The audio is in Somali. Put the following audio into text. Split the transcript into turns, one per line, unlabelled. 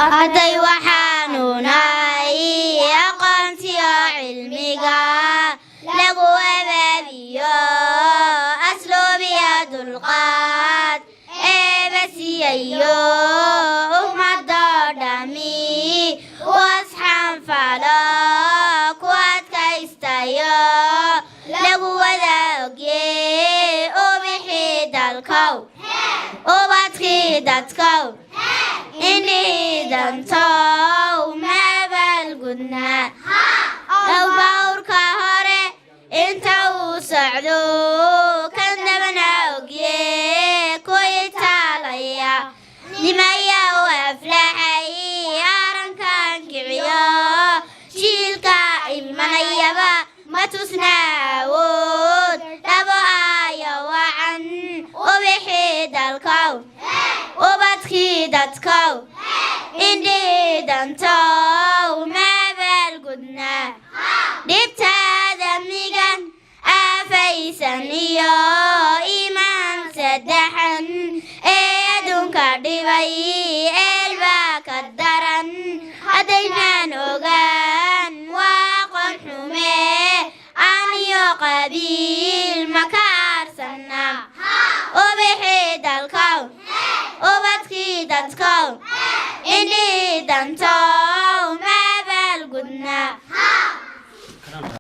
arday waxaanu nahay aqoonsiyo cilmiga lagu abaabiyo asluubiya dulqaad eebasiyayo ummadoo dhami wasxan falo ku adkaystayo lagu wada ogye ubixii dalkow ubadkii dadkow indhihiidantow ma abaalgudnaa ow bawrka hore inta uu socdo kan dabana ogye ku itaalaya nimaya u aflaxay arankan kiciyo jiilka imanayaba ma tusna awood dhabo aayo wacan ubixii dalkow ubadkii dadkow indhihiidantow ma abaalgudnaa dhibtaada migan aafaysan iyo iimaan saddexan ee adduunka dhibay eelbaa ka daran haddaynaan ogaan waa aqoon xume aniyo qabiil ma ka aarsanna ubixii dalkow ubadkii dadkow indhihiidantow